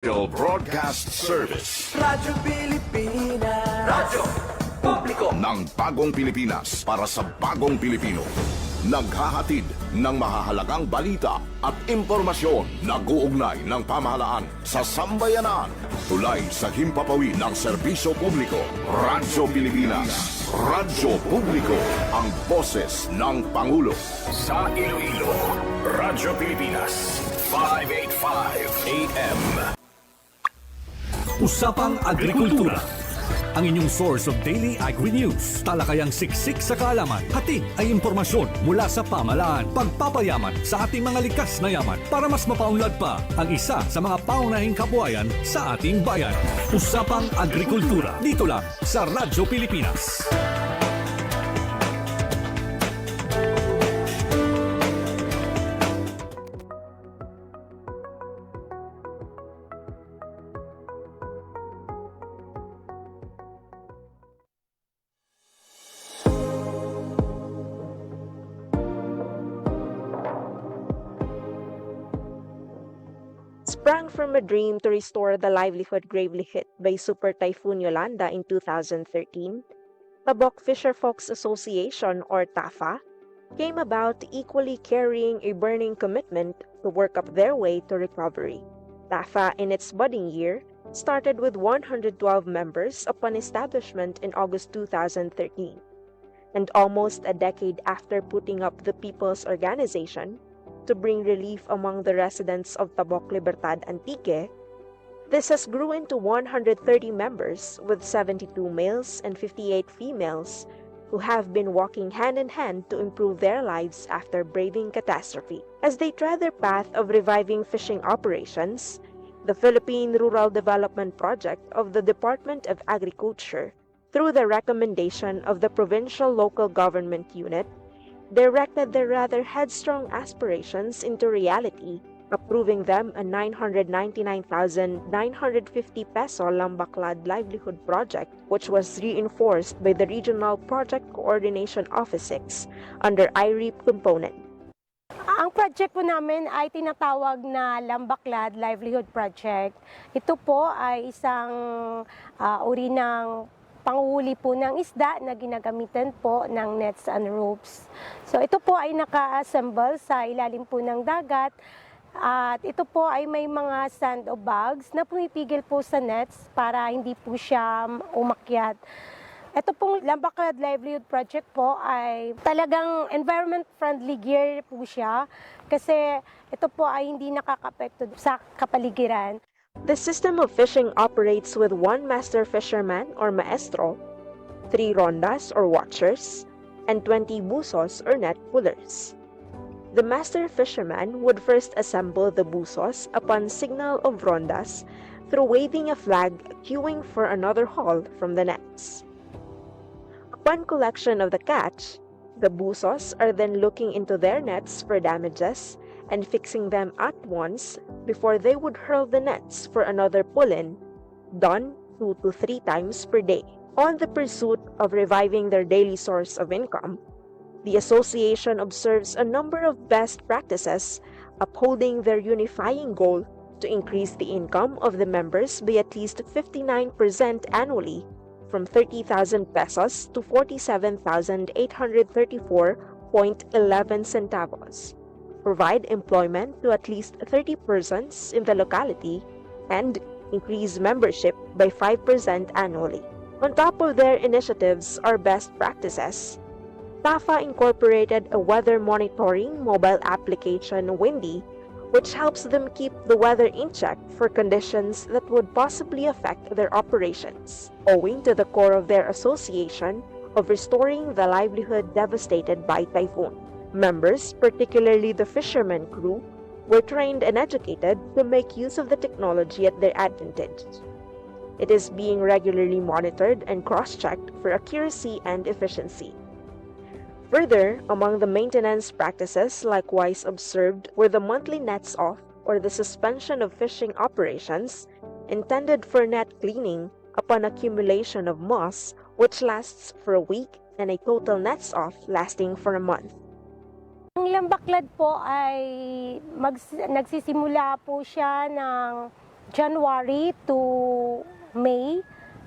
Broadcast Service Radyo Pilipinas. Radyo Publiko ng Bagong Pilipinas para sa Bagong Pilipino. Naghahatid ng mahahalagang balita at impormasyon na guugnay ng pamahalaan sa sambayanan. Tulay sa himpapawid ng serbisyo publiko. Radyo Pilipinas. Radyo Publiko, ang boses ng Pangulo. Sa Iloilo, Radyo Pilipinas, 585 AM. Usapang Agrikultura, ang inyong source of daily agri-news. Talakayang siksik sa kaalaman, hatid ay impormasyon mula sa pamahalaan. Pagpapayaman sa ating mga likas na yaman para mas mapaunlad pa ang isa sa mga paunahing kabuhayan sa ating bayan. Usapang Agrikultura, dito lang sa Radyo Pilipinas. Sprang from a dream to restore the livelihood gravely hit by Super Typhoon Yolanda in 2013, Tabok Fisherfolks Association, or TAFA, came about equally carrying a burning commitment to work up their way to recovery. TAFA, in its budding year, started with 112 members upon establishment in August 2013. And almost a decade after putting up the People's Organization, to bring relief among the residents of Tabok Libertad Antique, this has grew into 130 members with 72 males and 58 females who have been walking hand in hand to improve their lives after braving catastrophe. As they tread their path of reviving fishing operations, the Philippine Rural Development Project of the Department of Agriculture, through the recommendation of the Provincial Local Government Unit, directed their rather headstrong aspirations into reality, approving them a 999,950 peso Lambaklad livelihood project, which was reinforced by the Regional Project Coordination Office 6 under IREP component. Ang project po namin ay tinatawag na Lambaklad Livelihood Project. Ito po ay isang uri ng panguhuli po ng isda na ginagamitan po ng nets and ropes. So ito po ay naka-assemble sa ilalim po ng dagat at ito po ay may mga sand o bags na pumipigil po sa nets para hindi po siya umakyat. Ito pong Lambaklad Livelihood Project po ay talagang environment-friendly gear po siya kasi ito po ay hindi nakaka-apekto sa kapaligiran. The system of fishing operates with one master fisherman or maestro, 3 rondas or watchers, and 20 busos or net pullers. The master fisherman would first assemble the busos upon signal of rondas through waving a flag cueing for another haul from the nets. Upon collection of the catch, the busos are then looking into their nets for damages and fixing them at once before they would hurl the nets for another pull-in, done 2 to 3 times per day. On the pursuit of reviving their daily source of income, the association observes a number of best practices, upholding their unifying goal to increase the income of the members by at least 59% annually, from 30,000 pesos to 47,834.11 centavos. Provide employment to at least 30 persons in the locality, and increase membership by 5% annually. On top of their initiatives or best practices, TAFA incorporated a weather monitoring mobile application, Windy, which helps them keep the weather in check for conditions that would possibly affect their operations, owing to the core of their association of restoring the livelihood devastated by typhoon. Members, particularly the fishermen crew, were trained and educated to make use of the technology at their advantage. It is being regularly monitored and cross-checked for accuracy and efficiency. Further, among the maintenance practices likewise observed were the monthly nets off, or the suspension of fishing operations intended for net cleaning upon accumulation of moss, which lasts for a week, and a total nets off lasting for a month. Ang Lambaklad po ay nagsisimula po siya ng January to May.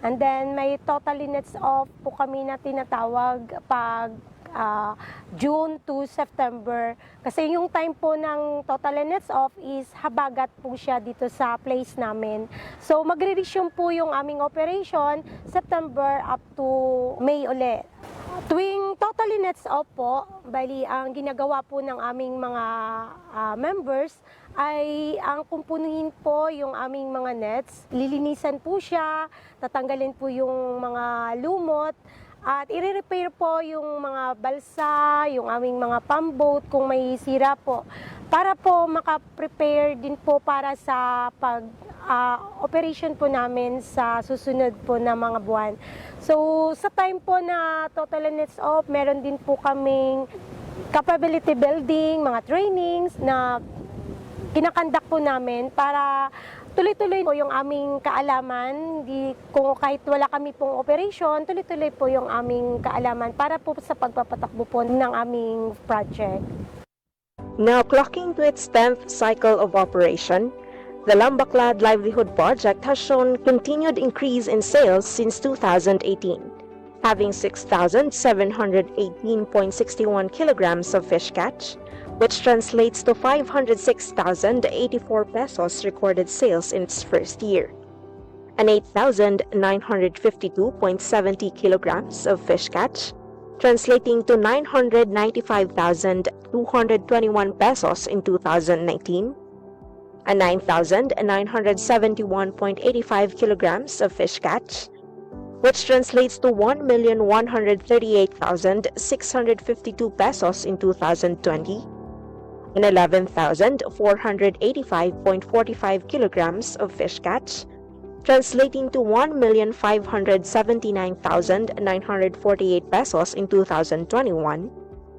And then may totally nets off po kami na tinatawag pag June to September. Kasi yung time po ng total nets off is habagat po siya dito sa place namin. So magre-resume po yung aming operation September up to May ulit. Tuwing totally nets off po, bali ang ginagawa po ng aming mga members ay ang kumpunuhin po yung aming mga nets. Lilinisan po siya, tatanggalin po yung mga lumot, at i-repair po yung mga balsa, yung aming mga pump-boat kung may sira po. Para po maka-prepare din po para sa operation po namin sa susunod po na mga buwan. So sa time po na total nets off, meron din po kaming capability building, mga trainings na kinakandak po namin para tuloy-tuloy po yung aming kaalaman. Kung kahit wala kami pong operation, tuloy-tuloy po yung aming kaalaman para po sa pagpapatakbo po ng aming project. Now clocking to its 10th cycle of operation, the Lambaclad Livelihood Project has shown continued increase in sales since 2018, having 6,718.61 kilograms of fish catch, which translates to 506,084 pesos recorded sales in its first year, and 8,952.70 kilograms of fish catch, translating to 995,221 pesos in 2019, and 9,971.85 kilograms of fish catch, which translates to 1,138,652 pesos in 2020, and 11,485.45 kilograms of fish catch, translating to 1,579,948 pesos in 2021,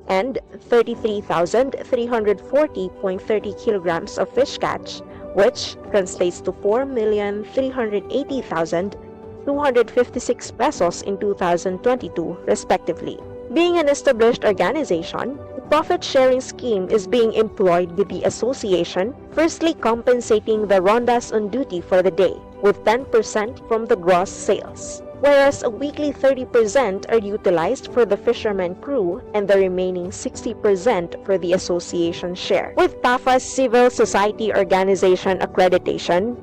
and 33,340.30 kilograms of fish catch, which translates to 4,380,256 pesos in 2022, respectively. Being an established organization, the profit-sharing scheme is being employed with the association, firstly compensating the rondas on duty for the day, with 10% from the gross sales, whereas a weekly 30% are utilized for the fisherman crew and the remaining 60% for the association share. With TAFA's Civil Society Organization accreditation,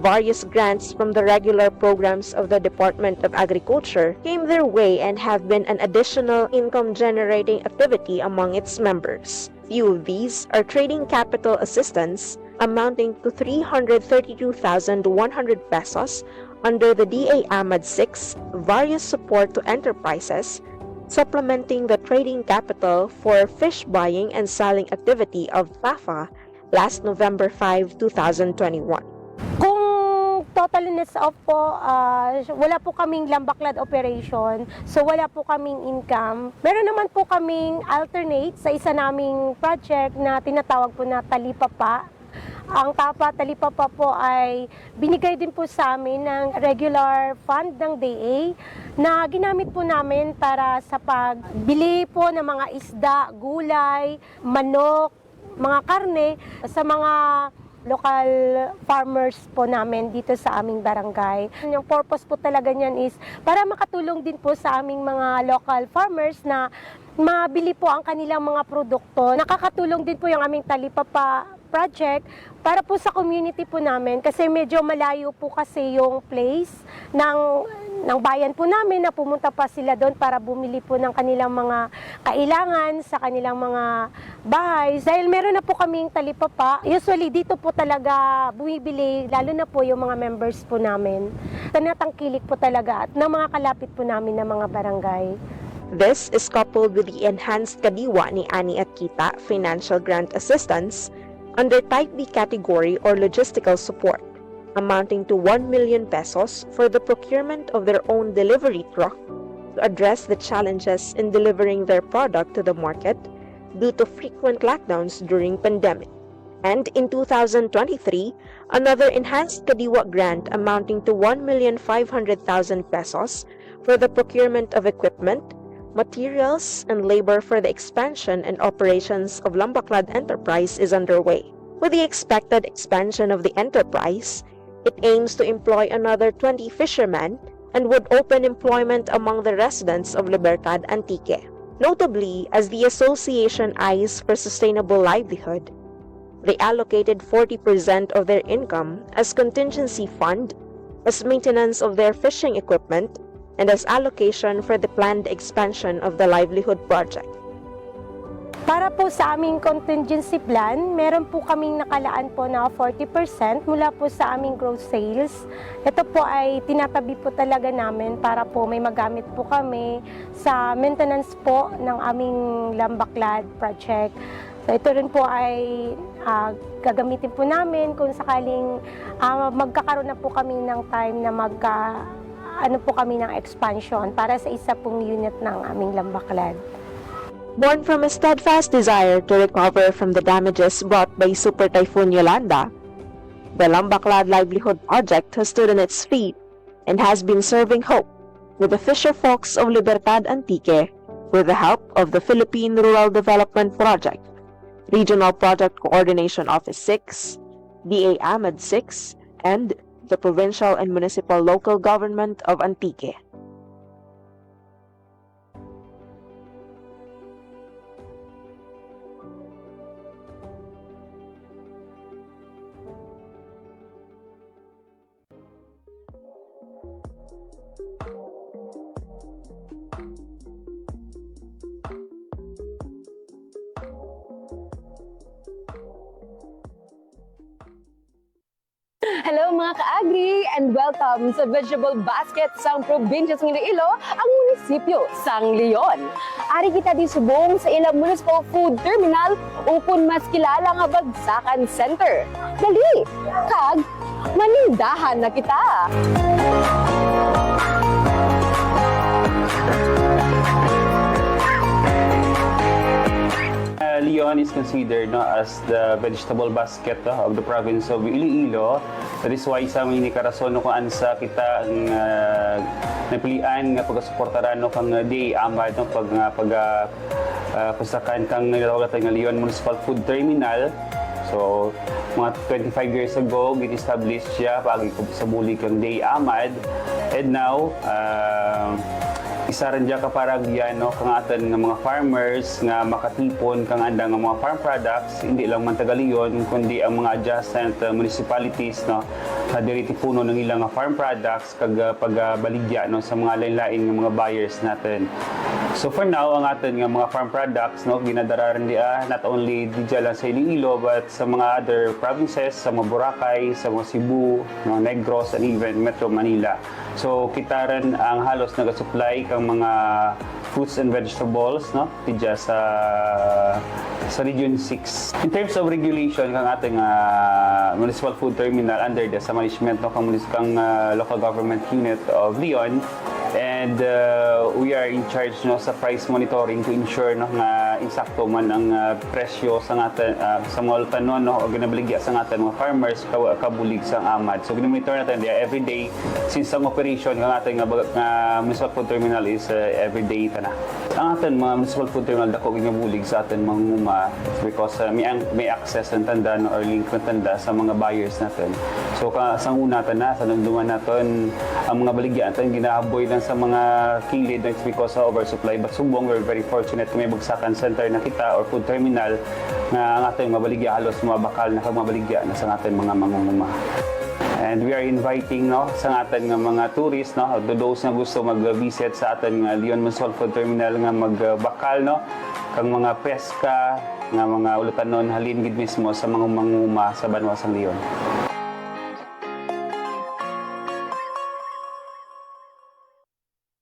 various grants from the regular programs of the Department of Agriculture came their way and have been an additional income-generating activity among its members. Few of these are trading capital assistance amounting to 332,100 pesos under the DA Ahmad 6, various support to enterprises, supplementing the trading capital for fish buying and selling activity of TAFA last November 5, 2021. Kung total nets off po, wala po kaming Lambaclad operation, so wala po kaming income. Meron naman po kaming alternate sa isa naming project na tinatawag po na Talipapa. Ang TAFA Talipapa po ay binigay din po sa amin ng regular fund ng DA na ginamit po namin para sa pagbili po ng mga isda, gulay, manok, mga karne sa mga local farmers po namin dito sa aming barangay. Yung purpose po talaga niyan is para makatulong din po sa aming mga local farmers na mabili po ang kanilang mga produkto. Nakakatulong din po yung aming Talipapa project para po sa community po namin kasi medyo malayo po kasi yung place ng bayan po namin na pumunta pa sila doon para bumili po ng kanilang mga kailangan sa kanilang mga bahay. Dahil meron na po kaming Talipapa, usually dito po talaga bumibili, lalo na po yung mga members po namin. Tanatangkilik po talaga at ng mga kalapit po namin na mga barangay. This is coupled with the enhanced kadiwa ni Ani at Kita financial grant assistance under Type B category or logistical support, amounting to 1 million pesos for the procurement of their own delivery truck to address the challenges in delivering their product to the market due to frequent lockdowns during pandemic. And in 2023, another enhanced Kadiwa grant amounting to 1,500,000 pesos for the procurement of equipment, materials, and labor for the expansion and operations of Lambaclad Enterprise is underway. With the expected expansion of the enterprise, It aims to employ another 20 fishermen and would open employment among the residents of Libertad Antique. Notably, as the association eyes for sustainable livelihood, they allocated 40% of their income as contingency fund, as maintenance of their fishing equipment, and as allocation for the planned expansion of the livelihood project. Para po sa aming contingency plan, meron po kaming nakalaan po na 40% mula po sa aming gross sales. Ito po ay tinatabi po talaga namin para po may magamit po kami sa maintenance po ng aming Lambaklad project. So ito rin po ay gagamitin po namin kung sakaling magkakaroon na po kami ng time na ano po kami ng expansion para sa isa pong unit ng aming Lambaklad. Born from a steadfast desire to recover from the damages brought by Super Typhoon Yolanda, the Lambaklad Livelihood Project has stood on its feet and has been serving hope with the fisher folks of Libertad Antique with the help of the Philippine Rural Development Project, Regional Project Coordination Office 6, DA Ahmed 6, and the Provincial and Municipal Local Government of Antique. Hello mga ka-agri and welcome sa Vegetable Basket sang probinsya sa Iloilo, ang munisipyo sang Leon. Ari kita di subong sa ilang Municipal Food Terminal upon mas kilala nga Bagsakan Center. Dali, kag manindahan na kita! Leon is considered as the vegetable basket of the province of Iloilo. That is why sa mga karason kung ansa kita ang napilian nga pagsuportaran kang DA Ahmed pasakan kang nilawatan nga Leon Municipal Food Terminal. So mga 25 years ago gin-establish siya pag sa bulig kang DA Ahmed, and now isa rin dyan kaparagyan kang atan ng mga farmers nga makatipon kang andang ng mga farm products, hindi lang man taga Leon kundi ang mga adjacent municipalities na diriti puno ng ilang farm products kag pagbaligya sa mga lain-lain ng mga buyers natin. So for now, ang atin nga mga farm products ginadararan dia not only di lang sa Iloilo but sa mga other provinces, sa mga Boracay, sa mga Cebu, Negros, and even Metro Manila. So kita rin ang halos nag-supply kang mga fruits and vegetables tidya sa Region 6. In terms of regulation kang ating Municipal Food Terminal under sa management kang local government unit of Leon, and we are in charge sa price monitoring to ensure nga insakto man ang presyo sa atin sa mga tanon o ginabaligya sa atin mga farmers kabulig sa Ahmad. So ginamonitor natin every day since ang operation ng ating Municipal Food Terminal is every day na. Ang ating mga Municipal Food Terminal dako ginabulig sa atin mga nguma because may access ng tanda or link ng tanda sa mga buyers natin. So sa una na sa nanduman natin ang mga baligya natin ginahaboy lang sa mga kilid because of oversupply, but subong we're very fortunate kung may Bagsakan Center na kita or food terminal na ang ating mabaligya halos mabakal na mabaligya na sa ating mga mangunguma. And we are inviting sa atin nga mga tourists to those na gusto mag-visit sa atin nga Leon Municipal Food Terminal nga magbakal kang mga peska nga mga ulutanon halin gid mismo sa mga mangunguma sa Banwa sang Leon.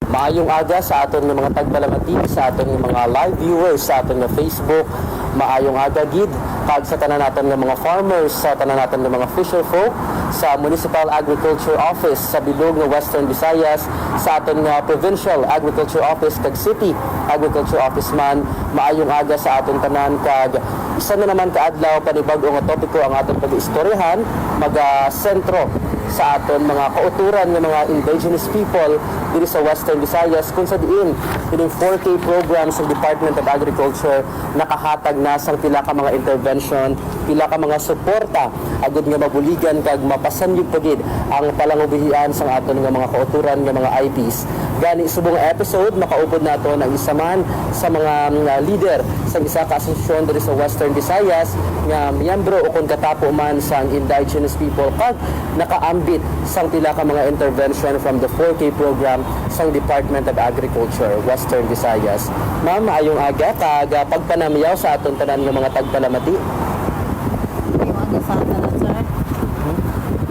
Maayong aga sa aton ng mga tagbalamati, sa aton ng mga live viewers, sa aton ng Facebook. Maayong aga gid kag sa tanan naton ng mga farmers, sa tanan naton ng mga fisher folk, sa Municipal Agriculture Office sa bilog ng Western Visayas, sa aton nga Provincial Agriculture Office kag City Agriculture Office man. Maayong aga sa aton tanan kag isa na naman kaadlaw panibag-o nga topiko ang aton pag-istoryahan maga-sentro sa aton mga kauturan ng mga indigenous people dito sa Western Visayas kung sa diin ining 4K program sa Department of Agriculture nakahatag na sang pila ka mga intervention pila ka mga suporta agud nga mabuligan kag mapasanyog pagid ang palangubihian sa aton nga mga kauturan nga mga IPs. Gani subong episode makaupod nato ang isa man sa mga leader sa isa ka asosasyon diri sa Western Visayas nga miyembro o kon katapo man sa indigenous people kag nakaambit sang pila ka mga intervention from the 4K program sa Department of Agriculture Western Visayas. Ma'am, ayong aga kag pagpanamiyaw sa aton tanan nga mga tagpalamati.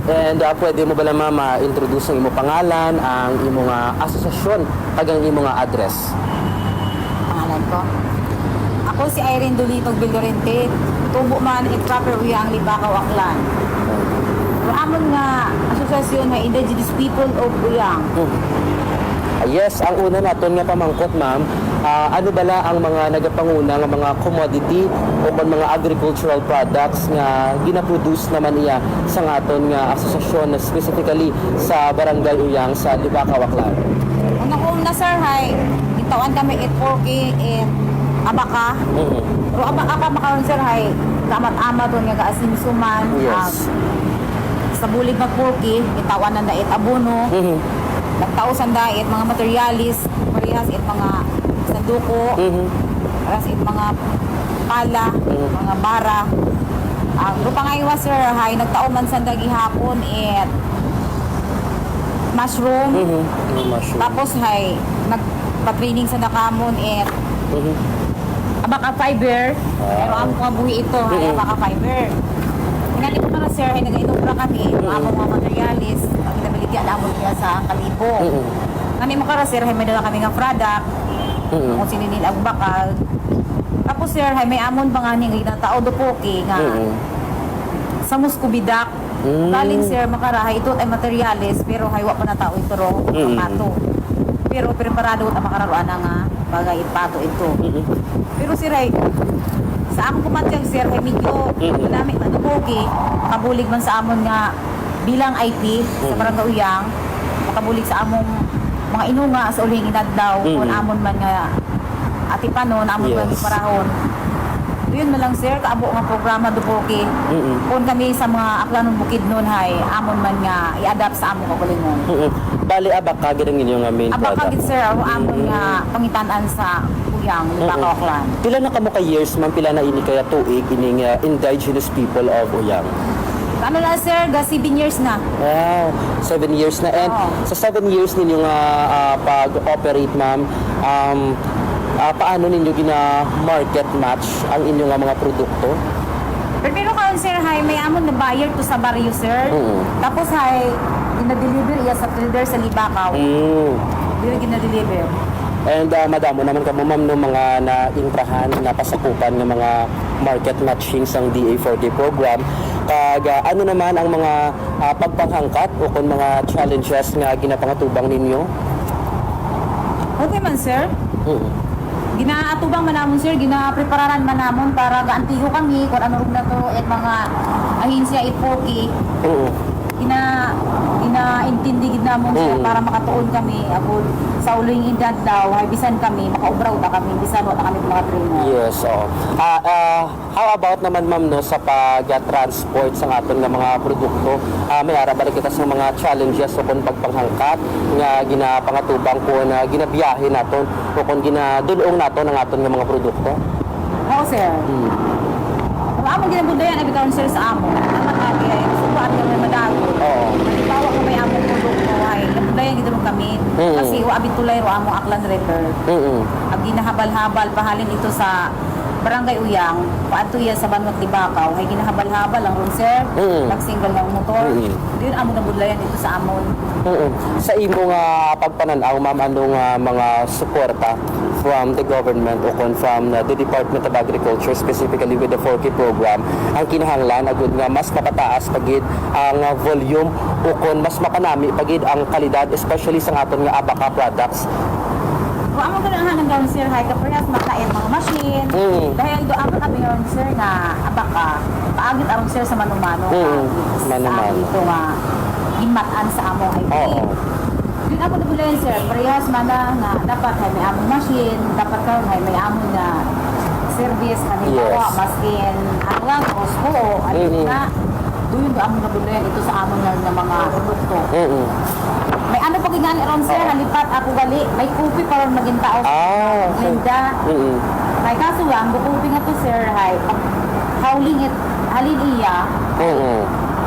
And pwede mo ba lang mama introduce ang imo pangalan, ang imo nga asosasyon kag ang imo nga address? Pangalan ko. Ako si Irene Dolitog Bildorente, tubo man proper uyang Libakaw Aklan. Amon nga asosasyon nga Indigenous People of Uyang. Yes, ang una naton nga pamangkot ma'am, ano bala ang mga nagapanguna nga mga commodity o mga agricultural products nga ginaproduce naman iya sa aton nga asosasyon na specifically sa Barangay Uyang sa Libakaw Aklan? Una sir, hay, itawan kami at 4K at abaka. Pero abaka makaroon sir, hay, kamat-ama doon nga gaasin-suman. Yes. Sa bulig na 4K, itawan na it abono. Nagtausan dahil mga materialis, parehas it mga sanduko, parehas it mga pala, mga bara. Ang rupangaywa sir, hay, nagtauman sa hapon it mushroom. Tapos hay, nagpa-training sa nakamon it abaka fiber. Pero ang mga buhi ito, hay, abaka fiber. Pinali ko na sir, ay nag-inubra kami, mga mga materialis, ang pinability alamon niya sa Kalibo. Kami makara sir, ay may dala kami ng product, kung sininil ang bakal. Tapos sir, ay may amon pa nga niya ng tao do poke nga sa muskubidak. Galing sir, makara, ito ay materialis, pero haywa pa na tao ito ro, pato. Pero preparado at makararoan na nga, bagay pato ito. Pero sir, ay sa akong kumantyag sir, ay medyo namin ano pogi, makabulig man sa amon nga bilang IP sa Barangay Uyang, makabulig sa among mga inunga sa uling inadlaw, kung amon man nga atipanon, amon man iparahon. Yun na lang sir, kaabo nga programa do pogi. Kung kami sa mga Aklanon Bukid nun hay, amon man nga i-adapt sa among kagalingon. Bali abaka gid ang inyong main Abaka product. gid sir, amon nga pangitan-an sa Uyang, Libakaw Aklan. Pila na kamo ka years man, pila na ini kaya tuig ining indigenous people of Uyang? Ano na sir, 7 years na. Wow, 7 years na. And sa 7 years ninyo nga pag-operate ma'am, paano ninyo gina-market match ang inyong mga produkto? Pero karon sir, hay, may amon na buyer to sa barrio sir. Tapos hay, gina-deliver iya sa trader sa Libakaw. Dili gina-deliver. And madamo naman kamo ma'am no mga naintrahan na pasakupan ng mga market matching sang DA40 program. Kag ano naman ang mga pagpanghangkat o kung mga challenges nga ginapangatubang ninyo? Okay man sir. Ginaatubang man namon sir, ginaprepararan man namon para gaantiho kami kung ano rin na to at mga ahinsya ipoki. Inaintindi gid namon sir para makatuon kami abot sa uling edad daw ay bisan kami makaubraw ta kami bisan wa ta kami mga trainer. Yes, how about naman ma'am no sa pag-transport sa aton nga mga produkto? May arabalik kita sa mga challenges o kung pagpanghangkat nga ginapangatubang ko na ginabiyahe naton o kung ginadulong naton ang aton nga mga produkto? Oo sir. Among ginabudayan ay bitaw sir sa amon. Ang matagi ay subuan kami madago. Bawa ko may among produkto ay ginabudayan gid kami kasi wa abi tulay ro among Aklan River. Ang ginahabal-habal pahalin ito sa Barangay Uyang, paadto iya sa Banwat Libakaw, ay ginahabal-habal ang ron sir, nag-single ng motor. Diyon amon nabudlayan dito sa amon. Sa imo nga pagpananaw ma'am anong mga suporta from the government o kung from the Department of Agriculture specifically with the 4K program ang kinahanglan agud nga mas mapataas pagid ang volume o kung mas mapanami pagid ang kalidad especially sa aton nga abaka products? Kung amon ganahan ng gawin sir, hay kaparehas makain mga machine. Dahil do amon abi gawin sir nga abaka, paagit aron sir sa manumano. Manumano. Ito nga gimatan sa among IP. Yun ako nabulan sir, parehas mana nga dapat hay may among machine, dapat karon hay may among nga service halimbawa Yes. maskin ano lang Costco o ano na doon ba among nabulayan ito sa amon nga ng mga produkto. May ano pag ingani ron sir halipat ako gali may kupi para maging tao Ah, okay. Linda. May kaso lang bukupi nga to sir hay pag hauling it halin iya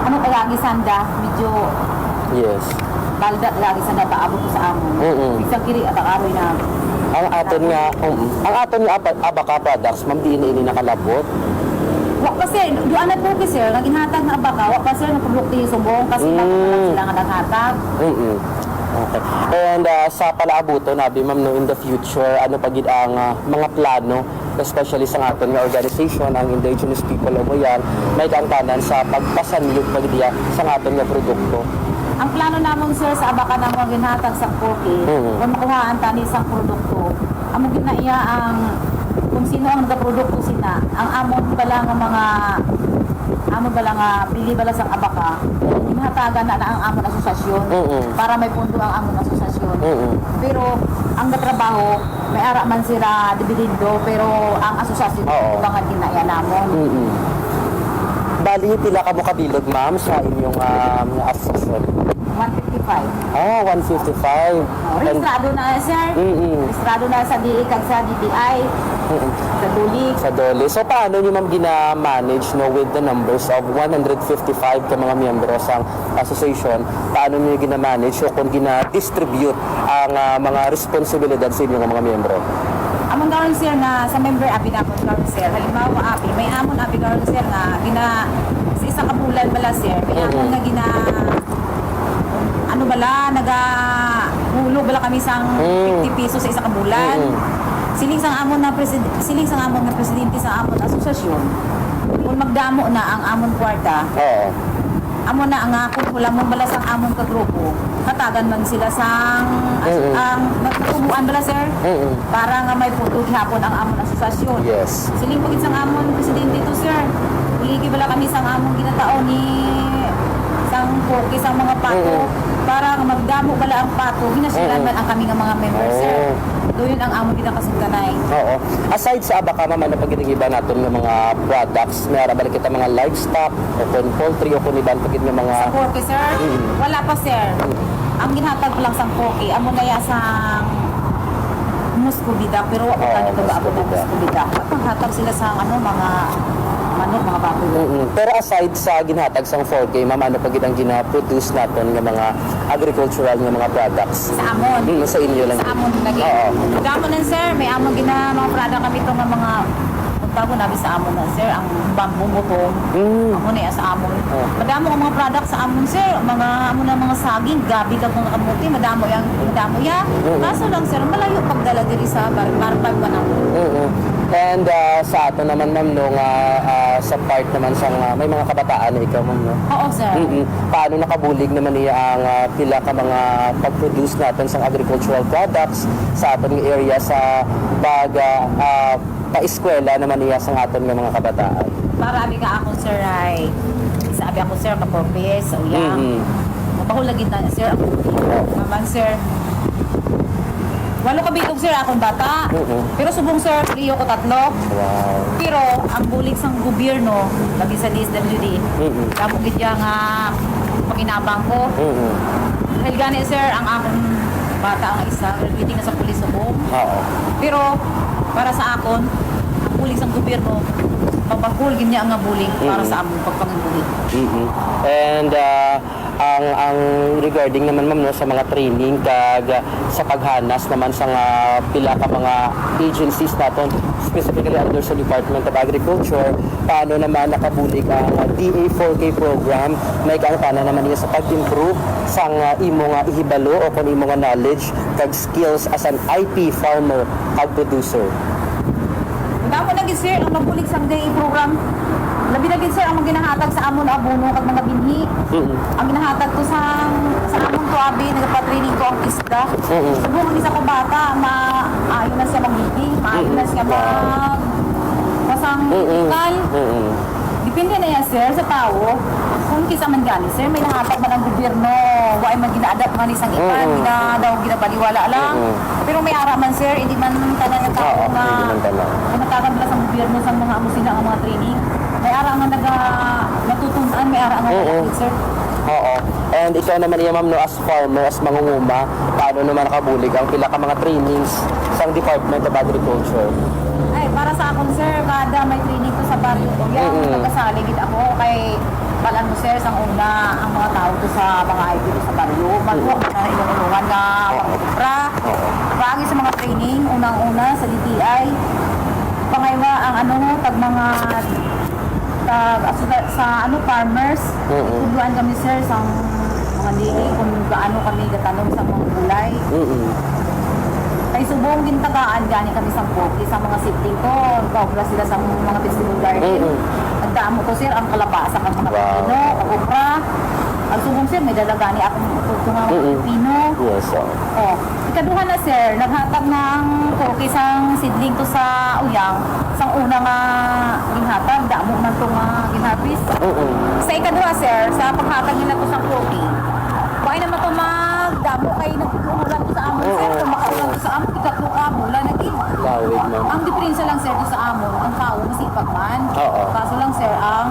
ano lagi sanda medyo Yes. balda lagi sanda paabot ko sa amon. Bisag kiri at aroy na Ang aton nga abaka products, ma'am, di ini nakalabot. Wa kasi doon na po sir naginhatag na abaka wa pa sir na produkto yung subong kasi sila nga naghatag. Okay. And sa palaabuto, nabi ma'am, no, in the future, ano pa gid ang mga plano, especially sa aton nga organization, ang Indigenous People of Oyan, may kaangkanan sa pagpasanlog pagdiya sa aton nga produkto. Ang plano namon sir sa abaka namon ginhatag sa Poki, kung makuhaan tani sa produkto, amo ginaiya ang kung sino ang nagaprodukto sina, ang amon bala nga mga amon bala nga pili bala sa abaka, ginhatagan na ang amon asosasyon para may pundo ang amon asosasyon. Pero ang natrabaho may ara man sila dibidindo pero ang asosasyon bangan ginaiya namon. Bali, pila ka mo kabilog, ma'am, sa inyong association? 155. Ah, 155. Registrado na sir. Registrado na sa DI kag sa DTI. Sa Dulig. Sa Dole. So, paano nyo, ma'am, gina-manage, no, with the numbers of 155 ka mga miyembro sa association? Paano nyo gina-manage o kung gina-distribute ang mga responsibilidad sa inyong mga miyembro? Among gawin sir na sa member abi na among gawin sir. Halimbawa abi, may amon abi gawin sir nga sa isang kabulan bala sir. May amon nga ano bala hulog bala kami sang 50 pesos sa isang kabulan. Siling sang amon na presidente sa amon asosasyon. Kung magdamo na ang amon kwarta, amo na ang ako wala mo bala sang amon ka grupo. Katagan man sila sang ang nagtumuan bala sir. Para nga may puto gihapon ang amon asosasyon. Yes. Siling pagit sang amon presidente to sir. Uligi bala kami sang amon ginatao ni sang Poki sang mga pato para nga magdamo bala ang pato. Ginasilan man ang kami nga mga members sir. Doon ang amon ginakasugtanay. Oo. Aside sa abaka, ma'am, ano pag iba natin ng mga products, may balik kita mga livestock, o kung poultry, o kung iban pag nga mga... Sa Poki sir? Wala pa sir. Ang ginhatag ko lang sang Poki, amo na ya sang muskubidak, pero wala pa nito ba ako ng muskubidak. Paghatag sila sa mga manok, mga baboy. Pero aside sa ginhatag sang 4K, ma'am, ano pag ang gina-produce natin ng mga agricultural ng mga products? Sa amon. Sa inyo lang. Sa amon lagi. Damo nan sir, may amon mga product kami itong mga bago nabi sa amon na sir, ang bamboo butong. Amon na sa amon. Madamo ang mga product sa amon sir, amon na mga saging, gabi kag mga kamuti, madamo ya. Kaso lang sir, malayo pagdala diri sa Marpag man ang. And sa ato naman, ma'am, no, sa part naman sa may mga kabataan na ikaw, ma'am, no? Oo sir. Paano nakabulig naman niya ang pila ka mga pag-produce natin sa agricultural products sa ating area sa pa-eskwela naman niya sa ating mga kabataan? Para abi ka ako sir ay sabi ako sir ka-purpose sa uyang. Mapahulagin na sir ako. Naman sir. Walo ka bitog sir akong bata. Pero subong sir, iyo ko 3. Wow. Pero ang bulig sang gobyerno lagi sa DSWD. Kamo gid nga pakinabang ko. Dahil gani sir ang akong bata ang isa graduating na sa pulis subong. Pero para sa akon ang bulig sang gobyerno mapahul gid niya ang bulig para sa among pagpangibulig. And ang regarding naman, ma'am, no, sa mga training kag sa paghanas naman sa pila ka mga agencies natin, specifically under sa Department of Agriculture, paano naman nakabulig ang DA4K program, may kaangkana naman niya sa pag-improve sa imo nga ihibalo o kung imo nga knowledge kag skills as an IP farmer kag producer. Damo na gid sir ang mabulig sang DA program. Labi na gid sir ang ginahatag sa amon abono kag mga binhi. Ang ginahatag ko sa amon to abi nagapatraining ko ang isda. Subong isa ko bata maayo na siya magbibing, maayo na siya masang ikal. Depende na yan, sir, sa tao. Kung kisa man gani, sir, may nahatag man ang gobyerno. Why man gina-adapt man isang ipan, ginabaliwala lang. Pero may ara man, sir, hindi man tanan ng tao na kumatagan nila sa gobyerno sa mga amo sila ang mga training. May ara nga natutunan, may ara nga nagakit, sir. Oo. And ikaw naman iya ma'am no, as farmer, as mangunguma, paano naman nakabulig ang pila ka mga trainings sa Department of Agriculture? Ay, para sa akon, sir, kada may training ko sa baryo ko, yan, nagkasaligid ako kay balan mo, sir, sa una, ang mga tao ko sa mga IP ko sa baryo, magbuwak na ilungan na pang-upra, pagi sa mga training, unang-una sa DTI, pangaywa ang tag mga sa farmers, tuduan kami, sir, sa mga dili, kung gaano kami gatanong sa mga gulay. Kay subong gintagaan gani kami sa poki sa mga sitting ko. Kaobra sila sa mga vegetable garden. Nagdamo ko, sir, ang kalabasa ng mga pino, kaobra. Ang subong, sir, may dalagani akong ututong mga pino. Yes, Oh. Ikaduha na, sir, naghatag ng poki sang seedling to sa uyang. Sang una nga ginhatag, damo man to nga ginharvest. Sa ikaduha, sir, sa paghatag nila to sa poki, bakit naman ito magdamo kayo nagkukulang ko sa amon, sir? Kung makaulang ko sa amon, ikatlo ka, mula na gid. Lawig, ma'am. Ang diferensya lang, sir, sa amon, ang tao masipag man. Oo. Kaso lang, sir, ang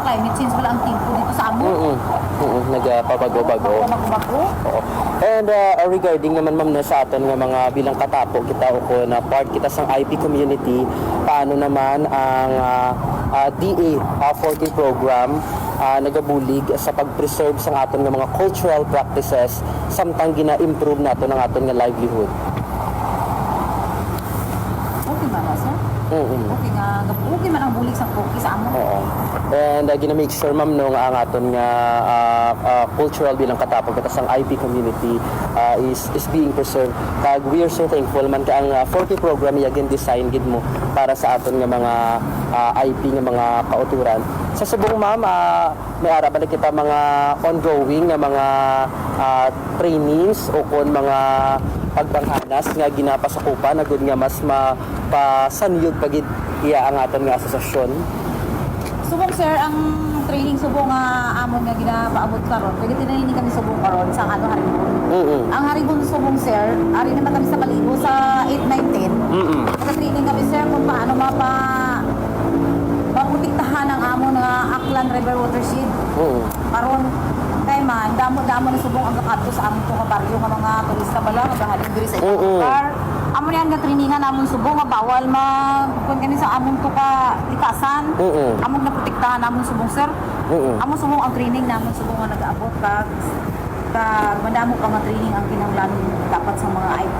climate change wala ang tempo dito sa amon. Nagpapago-bago. Bago-bago. Oo. And regarding naman ma'am no, sa aton nga mga bilang katapo kita o ko na part kita sa IP community, paano naman ang DA 14 program nagabulig sa pag-preserve sa aton nga mga cultural practices samtang gina-improve nato ng aton nga livelihood. Okay man na, sir? Okay man ang bulig sa poki sa amon. Oo. And gina-make sure ma'am no nga ang aton nga cultural bilang katapog kita sang IP community is being preserved. Kag we are so thankful man ka ang 40 program yagin design gid mo para sa aton nga mga IP nga mga kauturan. Sa subong ma'am, may ara ba na kita mga ongoing nga mga trainings o kon mga pagbanghanas nga ginapasakupan na gud nga mas mapasanyog pagid iya ang aton nga asosasyon. Subong, sir, ang training subong nga amon nga ginapaabot karon. Kaya tinaninig kami subong karon sa Harigon. Ang Harigon subong, sir, ari naman kami sa Kalibo sa 8, 9, 10. Naka-training kami, sir, kung paano maprotektahan ang amon nga Aklan River watershed. Karon kay man damo-damo na subong ang kakadto sa amon to nga baryo nga mga turista bala nga halin diri sa ilang lugar. Amon yan nga trainingan namon subong nga bawal kun kani sa amon to ka likasan. Amon na protektahan namon subong, sir. Amon subong ang training namon subong nga nag-aabot kag madamo pa nga training ang kinahanglan dapat sa mga IP.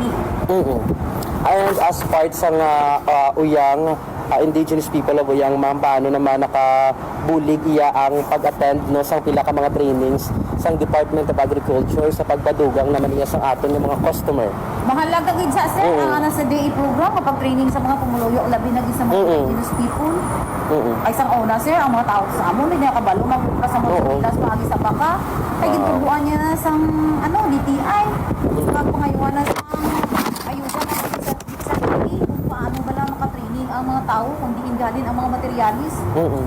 And as part sa uyang indigenous people of Uyang, ma'am, paano naman nakabulig iya ang pag-attend no sa pila ka mga trainings sa Department of Agriculture sa pagpadugang naman niya sa aton ng mga customer? Mahalaga gid sa, sir, ang sa DA program kapag training sa mga pumuluyo labi na gid sa mga indigenous people. Ay sang una, sir, ang mga tao sa amon hindi nakabalo magbuka sa mga pilas paagi sa baka. Kay gintubuan niya na sang DTI. Pagpangayuan na sa ayuda na sa DTI kung paano bala makatraining ang mga tao kung diin galin ang mga materialis.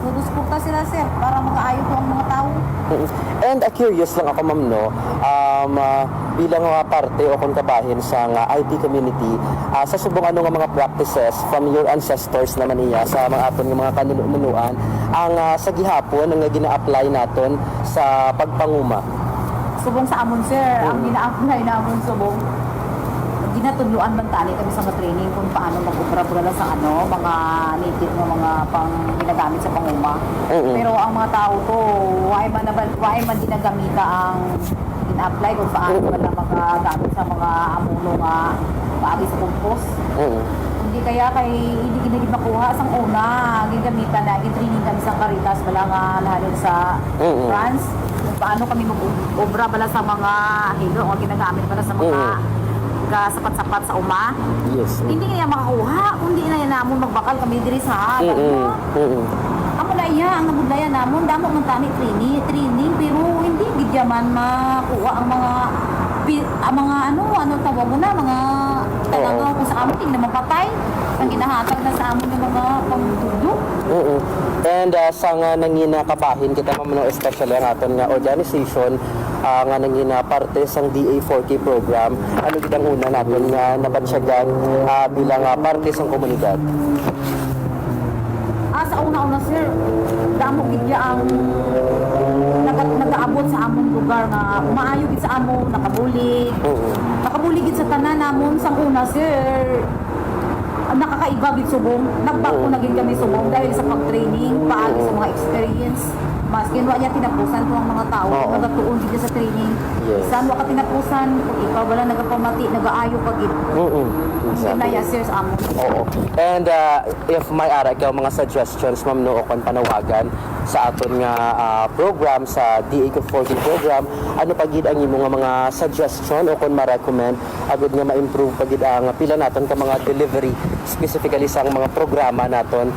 Tudusporta sila, sir, para makaayo ko ang mga tao. And curious lang ako, ma'am, no, bilang parte o kung kabahin sa IT community, sa subong ano nga mga practices from your ancestors naman niya sa mga aton nga mga kanunuan ang sa gihapon ang gina-apply naton sa pagpanguma. Subong sa amon, sir, ang gina-apply namon subong ginatudluan man tani kami sa mga training kung paano mag-opera sa mga native nga mga pang ginagamit sa panguma. Pero ang mga tao to, why man ginagamita ang in-apply kung paano pala magagamit sa mga amuno nga paagi sa compost. Hindi kaya hindi ginagid makuha sang una, ginagamitan na, training kami sa Caritas bala nga lahanin sa France. Kung paano kami mag-obra bala sa mga hilo o ginagamit bala sa mga sapat-sapat sa uma. Yes. Hindi niya makakuha, kundi na yan namon magbakal kami diri sa amo na iya ang nabudlayan namon damo man tani training pero hindi gidyaman makuha ang mga mga ano tawag mo na, mga talaga kung sa amin, hindi naman patay. Ang ginahatag na sa amin ng mga pamutulog. And sa nga nangina kabahin kita mamano especially ang aton nga organization nga nangina parte sang DA4K program, ano gid ang una naton nga nabatsyagan bilang parte sang komunidad. Sa una-una sir, damo gid ya ang nagaabot sa among lugar nga umaayo gid sa amon, nakabulig. Nakabulig gid sa tanan namon sang una sir. Nakakaiba gid subong, nagbago na gid kami subong dahil sa pag-training, paagi sa mga experience. Mas kinwa niya tinapusan ko ang mga tao, nagatuon gid sa training. Saan wa ka tinapusan, kung ikaw wala nagapamati, nagaayo ka gid. Exactly. Kaya sir sa amon. Oo. And if may ara ikaw mga suggestions ma'am no o kon panawagan sa aton nga program sa DA4K program, ano pa gid ang imong mga suggestion o kon ma-recommend agud nga ma-improve pa gid ang pila naton ka mga delivery specifically sa mga programa naton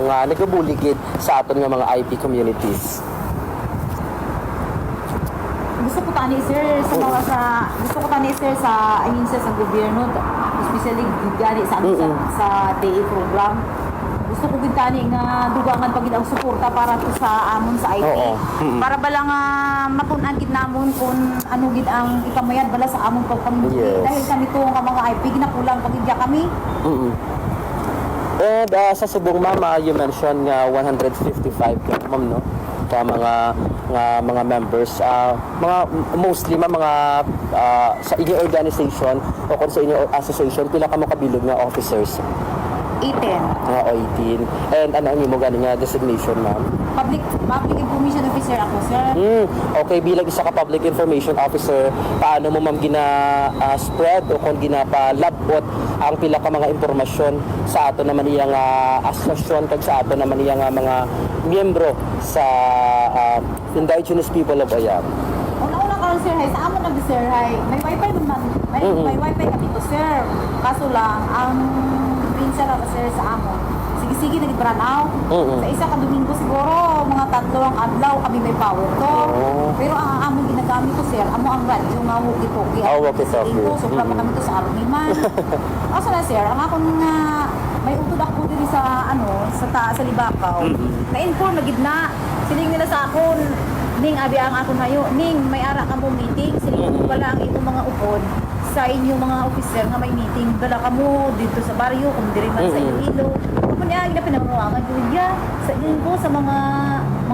nga nagabuligid sa aton nga mga IP communities. Gusto ko tani sir sa mga sa I mean sir sa gobyerno, especially gani sa sa DA program. Gusto ko gid tani nga dugangan pagid ang suporta para to sa amon sa IT. Para bala nga matun-an gid namon kung ano gid ang ikamayad bala sa amon pagpamilya. Dahil kanito nga mga IP ginakulang pagid kami. And sa subong ma'am, you mentioned nga 155 ka ma'am no? Ka mga members, mga mostly mga sa inyong organization o kung sa inyong association, pila ka mo kabilog nga officers? 18. Mga 18. And ano ang imo gani nga designation ma'am? Public information officer ako sir. Okay, bilang isa ka public information officer, paano mo ma'am spread o kung ginapalabot ang pila ka mga impormasyon sa ato naman iyang asosasyon kag sa ato naman iyang mga miyembro sa indigenous people of Oyam? Una-una ka sir, sa amon na sir, may wifi naman. May wifi kami to sir. Kaso lang, ang prinsa lang sir sa amon. Sige, nag-branaw. Sa isa ka Domingo siguro, mga 3 ang adlaw kami may power to. Pero ang amon ginagamit ko sir, amo ang radyo nga walkie-talkie. Walkie-talkie. Sobra pa kami to sa army man. Kaso na sir, ang akong may utod ako dito sa sa Libakaw. Na-inform na gid na. Siling nila sa akon, Ning, abi ang ako ngayon. Ning, may ara ka mo meeting. Siling wala ang imong mga upod sa inyong mga officer nga may meeting. Dala ka mo dito sa baryo, kung diri man sa Iloilo. Kung niya, pinangawangan ko niya. Sa inyo po, sa mga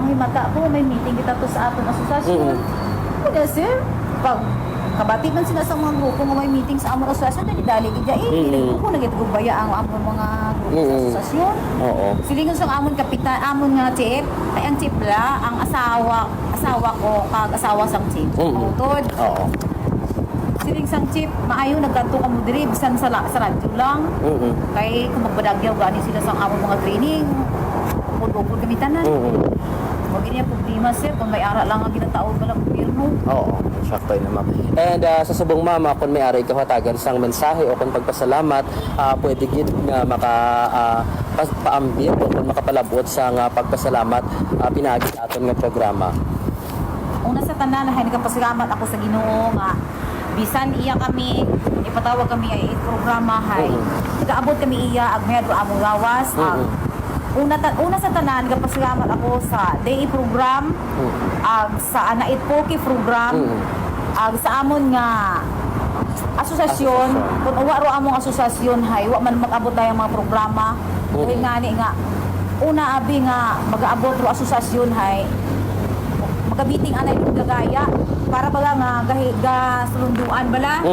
himata po, may meeting kita to sa aton asosasyon. Kaya sir, pag kabati man sila sa mga grupo nga may meeting sa among asosasyon, nagidali gidya hindi ko nagitugbaya ang among mga grupo sa asosasyon. Silingon sa amon kapitan, amon nga chief, ay ang chief la, ang asawa ko, kag-asawa sang chief. Utod. Siling sang chief, maayo nagkanto ka mo diri bisan sa radyo lang. Kay kung magbadagyaw gani sila sa among mga training, upod-upod kami tanan. Huwag niya problema sir, kung may ara lang ang ginataon ka lang gobyerno. Sakto na ma'am. And sa subong mama, kung may aray kahatagan sang mensahe o kung pagpasalamat, pwede gid nga paambit o kung makapalabot sa nga pagpasalamat pinaagi aton nga programa. Una sa tanan, nagpasalamat ako sa Ginoo nga bisan iya kami ipatawag kami ay programa hay. Nagaabot kami iya ag medyo among gawas. Una sa tanan, nagpasalamat ako sa DA program, sa Anait Poki program, sa amon nga asosasyon. Kung uwa ro among asosasyon hay, wa man mag-abot tayong mga programa. Dahil nga una abi nga mag-aabot ro asosasyon hay, magabiting anay yung gagaya para baga nga sulunduan bala.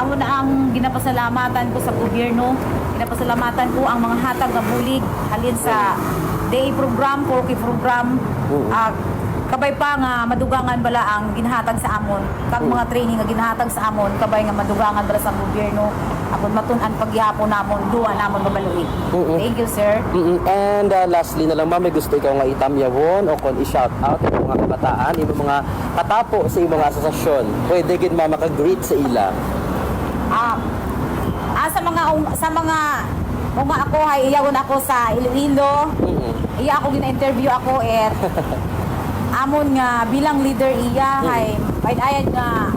Amo na ang ginapasalamatan ko sa gobyerno. Ginapasalamatan ko ang mga hatag na bulig halin sa DA program, Poki program. Kabay pa nga madugangan bala ang ginahatag sa amon. Kag mga training nga ginahatag sa amon, kabay nga madugangan bala sa gobyerno. Apon matun-an pagyapon namon, duwa namon mabaluig. Thank you, sir. And lastly na lang ma'am, may gusto ikaw nga itamyawon o kon i-shout out ang mga kabataan, yung mga katapo sa imong asosasyon. Pwede gid ma'am maka-greet sa ila. Sa mga ako hay iyawon ako sa Iloilo. Iya ako gina-interview ako amon nga bilang leader iya hay ayad nga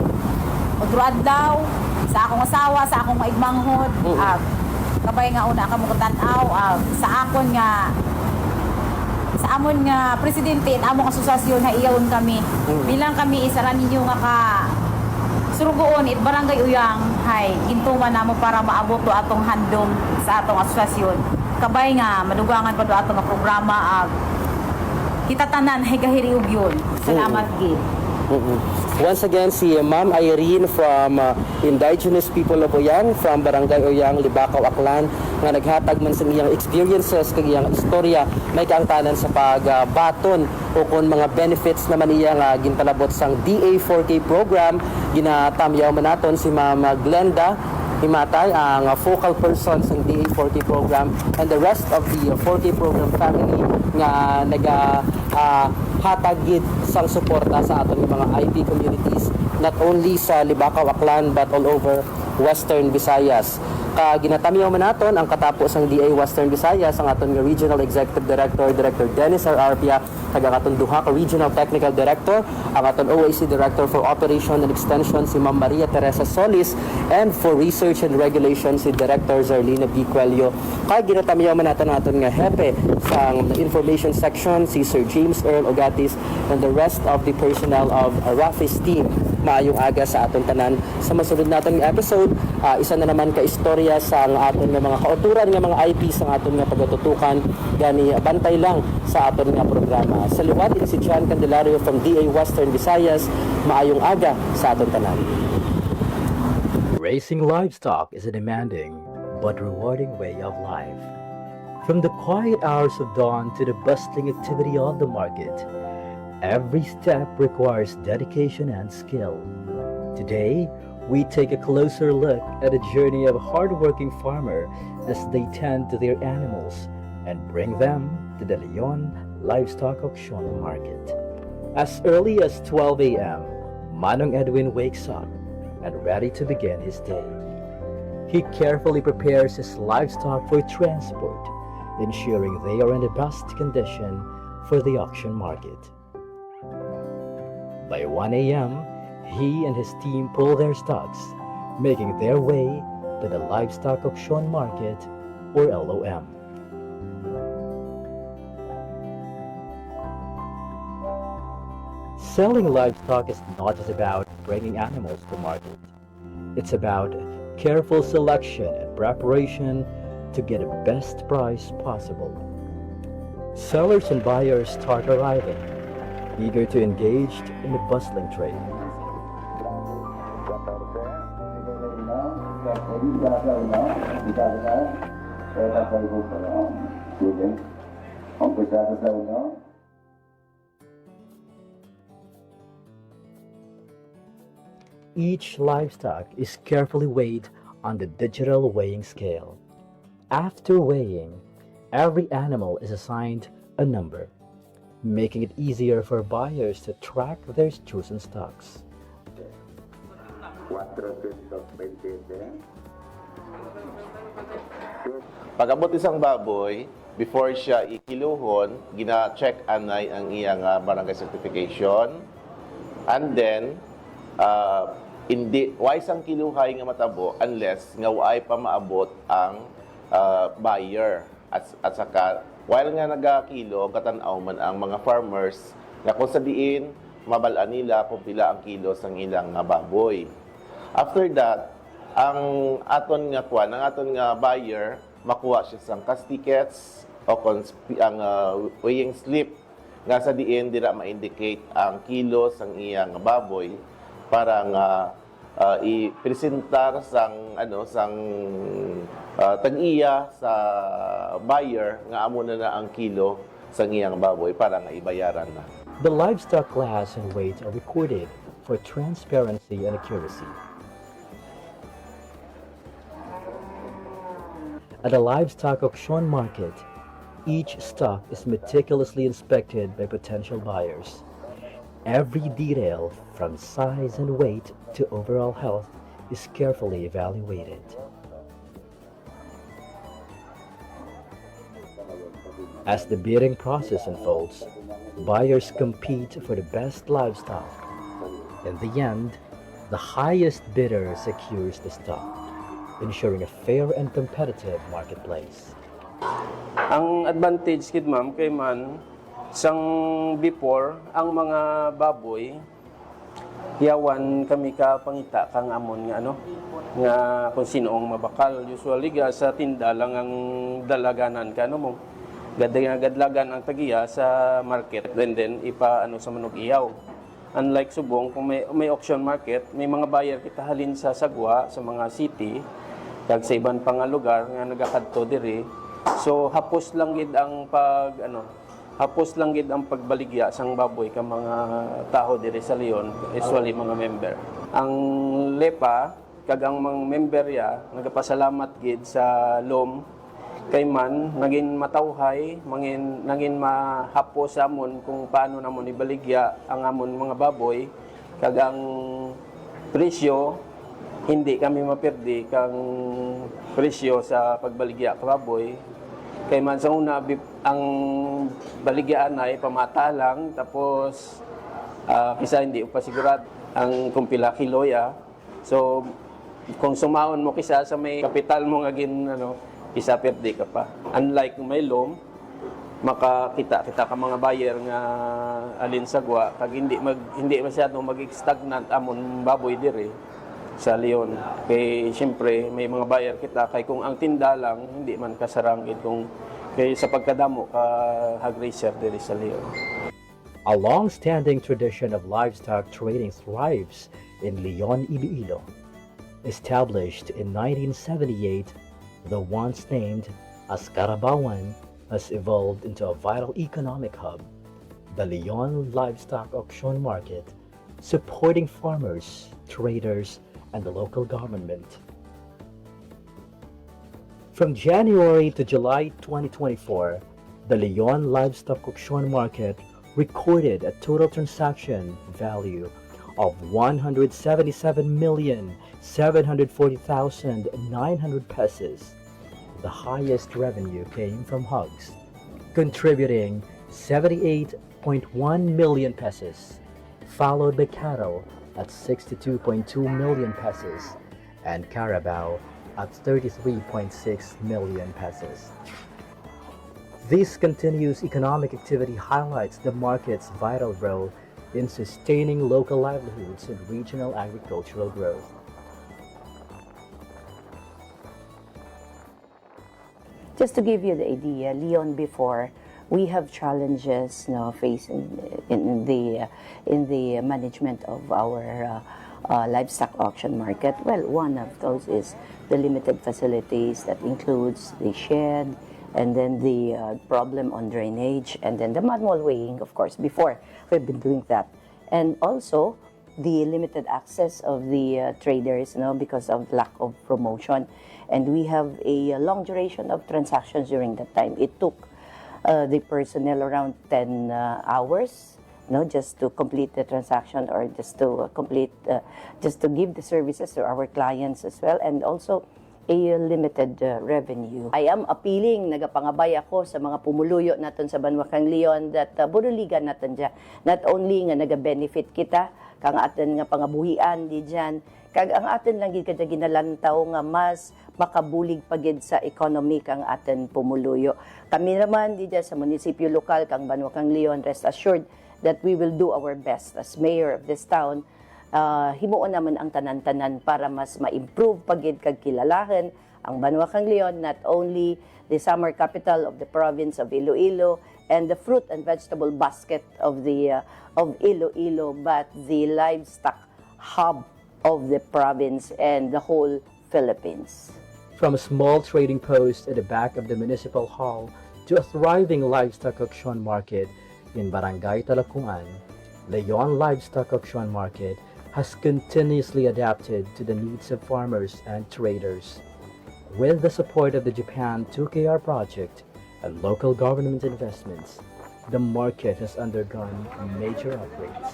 adlaw sa akong asawa, sa akong maigmanghod, kabay nga una ka mo katanaw, sa akon nga sa amon nga presidente at among asosasyon na iyawon kami. Bilang kami isa ra ninyo nga ka surugoon it barangay Uyang hay gintuman namo para maabot do atong handom sa atong asosasyon. Kabay nga madugangan pa do atong nga programa kita tanan hay gahiriug yun. Salamat gid. Once again, si Ma'am Irene from Indigenous People of Oyang, from Barangay Oyang, Libakaw, Aklan, nga naghatag man sa iyang experiences, kag iyang istorya, may kaangtanan sa pagbaton o kung mga benefits naman iya nga gintalabot sang DA4K program. Ginatamyaw man naton si Ma'am Glenda Himatay, ang focal person sa DA4K program, and the rest of the 4K program family nga hatagid sang suporta sa aton mga IP communities, not only sa Libakaw, Aklan, but all over Western Visayas. Ginatamyaw man naton ang katapos ang DA Western Visayas ang aton nga Regional Executive Director, Director Dennis R. Arpia, kag ang aton duha ka Regional Technical Director, ang aton OAC Director for Operation and Extension si Ma'am Maria Teresa Solis, and for Research and Regulation si Director Zarlina B. Cuello. Ginatamyaw man naton nga hepe sa Information Section si Sir James Earl Ogatis, and the rest of the personnel of Rafi's team. Maayong aga sa aton tanan. Sa masunod naton nga episode, isa na naman ka istorya sa aton nga mga kauturan nga mga IP sa aton nga pagatutukan, gani bantay lang sa aton nga programa. Sa liwat si John Candelario from DA Western Visayas. Maayong aga sa aton tanan. Raising livestock is a demanding but rewarding way of life. From the quiet hours of dawn to the bustling activity of the market, every step requires dedication and skill. Today, we take a closer look at the journey of a hardworking farmer as they tend to their animals and bring them to the Leon Livestock Auction Market. As early as 12 a.m., Manong Edwin wakes up and ready to begin his day. He carefully prepares his livestock for transport, ensuring they are in the best condition for the auction market. By 1 a.m., he and his team pull their stocks, making their way to the Livestock Auction Market, or LOM. Selling livestock is not just about bringing animals to market. It's about careful selection and preparation to get the best price possible. Sellers and buyers start arriving, eager to engage in the bustling trade. Each livestock is carefully weighed on the digital weighing scale. After weighing, every animal is assigned a number, making it easier for buyers to track their chosen stocks. Pag-abot isang baboy, before siya ikiluhon, gina-check anay ang iyang barangay certification. And then, hindi, wa isang kiluhay nga matabo unless nga waay pa maabot ang buyer. At saka, while nga nagakilo, katanaw man ang mga farmers, nga kung sa diin, mabalaan nila kung pila ang kilos ng ilang baboy. After that, ang aton nga buyer, makuha siya sang cash tickets o ang weighing slip nga sa diin dira ma-indicate ang kilos ang iyang baboy para nga i-presentar sang tag-iya sa buyer nga amo na ang kilo sa iyang baboy para nga ibayaran na. The livestock class and weight are recorded for transparency and accuracy. At a livestock auction market, each stock is meticulously inspected by potential buyers. Every detail, from size and weight to overall health, is carefully evaluated. As the bidding process unfolds, buyers compete for the best livestock. In the end, The highest bidder secures the stock, ensuring a fair and competitive marketplace. Ang advantage kid ma'am kay man sang before ang mga baboy yawan kami ka pangita kang amon nga ano nga kung sino ang mabakal usually ga sa tinda lang ang dalaganan ka ano mo gadlagan ang tagiya sa market then ipa ano sa manok iyaw. Unlike subong kung may auction market may mga buyer kita halin sa sagwa sa mga city kag sa iban pang lugar nga nagakadto diri. So hapos lang gid ang pagbaligya sang baboy ka mga tao diri sa Leon, usually mga member. Ang LEPA kag ang mga member ya nagapasalamat gid sa LOM kay man naging matawhay, naging mahapos amon kung paano namon ibaligya ang amon mga baboy kag ang presyo hindi kami mapirdi kang presyo sa pagbaligya ka baboy. Kay man sa una, ang baligyaan ay pamata lang, tapos kisa hindi pa sigurado ang kung pila kiloya. So, kung sumaon mo kisa sa may kapital mo nga kisa perdi ka pa. Unlike may LOM, makakita ka mga buyer nga alin sagwa, kag hindi masyadong mag-stagnant amon baboy diri sa Leon. Kay siyempre may mga buyer kita kay kung ang tinda lang hindi man kasarangid kung kay sa pagkadamo ka hag-racer diri sa Leon. A long-standing tradition of livestock trading thrives in Leon, Iloilo. Established in 1978, the once named as Carabawan has evolved into a vital economic hub, the Leon Livestock Auction Market, supporting farmers, traders, and the local government. From January to July 2024, the Leon Livestock Auction Market recorded a total transaction value of 177,740,900 pesos. The highest revenue came from hogs, contributing 78.1 million pesos, followed by cattle at 62.2 million pesos and carabao at 33.6 million pesos. This continuous economic activity highlights the market's vital role in sustaining local livelihoods and regional agricultural growth. Just to give you the idea, Leon before, we have challenges facing in the management of our livestock auction market. Well, one of those is the limited facilities that includes the shed, and then the problem on drainage, and then the manual weighing, of course. Before, we've been doing that. And also, the limited access of the traders, because of lack of promotion. And we have a long duration of transactions during that time. It took the personnel around 10 hours, just to complete the transaction, or just to just to give the services to our clients as well, and also a limited revenue. I am appealing, nagapangabay ako sa mga pumuluyo naton sa Banwakang Leon that buruligan naton dyan. Not only nga naga-benefit kita, kang atin nga pangabuhian di dyan, kag ang atin lang gid kadya ginalantaw nga mas makabulig pagid sa economy kang atin pumuluyo. Kami naman di dyan sa munisipyo lokal kang Banwakang Leon, rest assured that we will do our best as mayor of this town. Himuon naman ang tanan-tanan para mas ma-improve pagid kag kilalahan ang Banwakang Leon, not only the summer capital of the province of Iloilo and the fruit and vegetable basket of Iloilo, but the livestock hub of the province and the whole Philippines. From a small trading post at the back of the municipal hall to a thriving livestock auction market in Barangay Talakungan, Leon Livestock Auction Market has continuously adapted to the needs of farmers and traders. With the support of the Japan 2KR project and local government investments, the market has undergone major upgrades.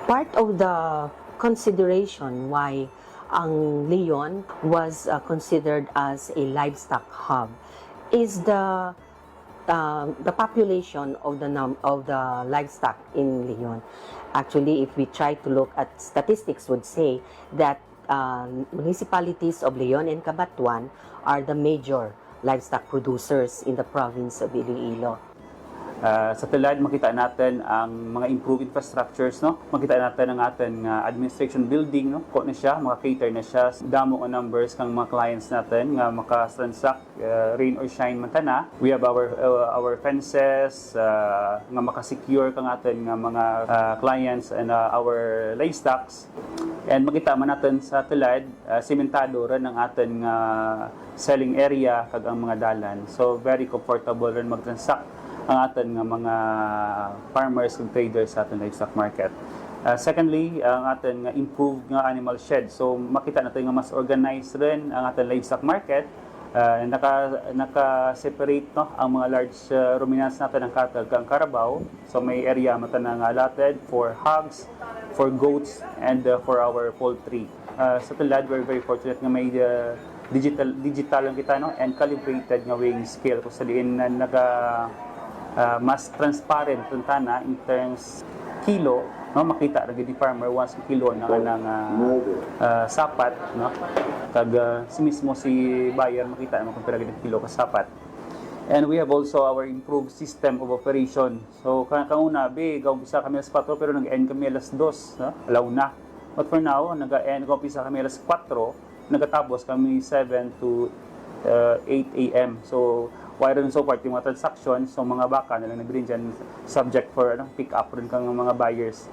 Part of the consideration why ang Leon was considered as a livestock hub is the population of the livestock in Leon. Actually, if we try to look at statistics, would say that municipalities of Leon and Cabanatuan are the major livestock producers in the province of Iloilo. Sa Talad, makita natin ang mga improved infrastructures, no? Makita natin ang ating administration building, no? Ko na siya, maka-cater na siya. Damo ang numbers ng mga clients natin nga maka-transact, rain or shine man tana. We have our fences, nga maka-secure kang atin nga mga clients and our livestocks. And makita man natin sa Talad, sementado rin ang ating selling area kag ang mga dalan. So very comfortable rin mag-transact ang atin nga mga farmers and traders sa ating livestock market. Secondly, ang atin nga improved nga animal shed. So makita natin nga mas organized rin ang ating livestock market. Naka-separate no ang mga large ruminants natin ng cattle kang Carabao. So may area mata na nga allotted for hogs, for goats, and for our poultry. Sa Talad, we're very fortunate nga may digital lang kita, no, and calibrated nga weighing scale kung saliin na mas transparent tuntana in terms kilo, no, makita ra gid farmer once kilo na kanang sapat, no, kag si mismo si buyer makita na kung pila gid kilo ka sapat. And we have also our improved system of operation. So kauna gawisa kami alas 4 pero nag-end kami alas 2, no, alaw na. But for now nag-end umpisa kami alas 4, nagatapos kami 7 to 8 a.m. So wire rin so far yung mga transactions, so mga baka na lang nag-rin dyan subject for pick up rin kang mga buyers.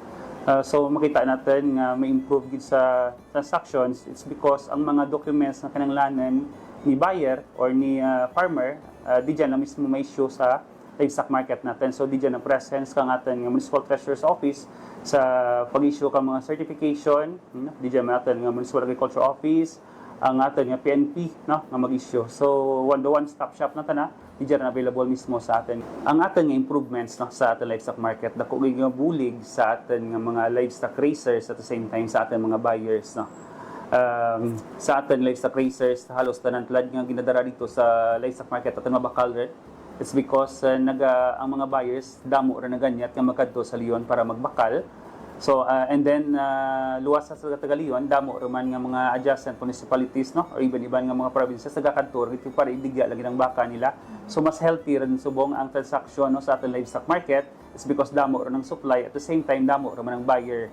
So makita natin nga may improve gid sa transactions. It's because ang mga documents na kinanglanan ni buyer or ni farmer, di dyan na mismo may issue sa livestock market natin. So di dyan ang presence kang ating Municipal Treasurer's Office sa pag-issue kang mga certification, di dyan natin ng Municipal Agriculture Office, ang atin nga PNP, no, nga mag-issue. So one-stop shop na tana, di dyan available mismo sa atin. Ang atin nga improvements, no, sa ating livestock market, dako nga bulig sa atin nga mga livestock raisers at the same time sa atin mga buyers, no. Sa atin livestock raisers, halos tanan Talad nga ginadara dito sa livestock market atin mabakal rin. It's because ang mga buyers damo ra na ganyat nga makadto sa Leon para magbakal. So and then luwas sa Tagalion, damo man nga mga adjacent municipalities, no, or even iban nga mga provinces nagakantor ito para idigya lagi ng baka nila. So mas healthy rin subong ang transaction, no, sa ating livestock market. It's because damo rin ng supply, at the same time damo rin ng buyer.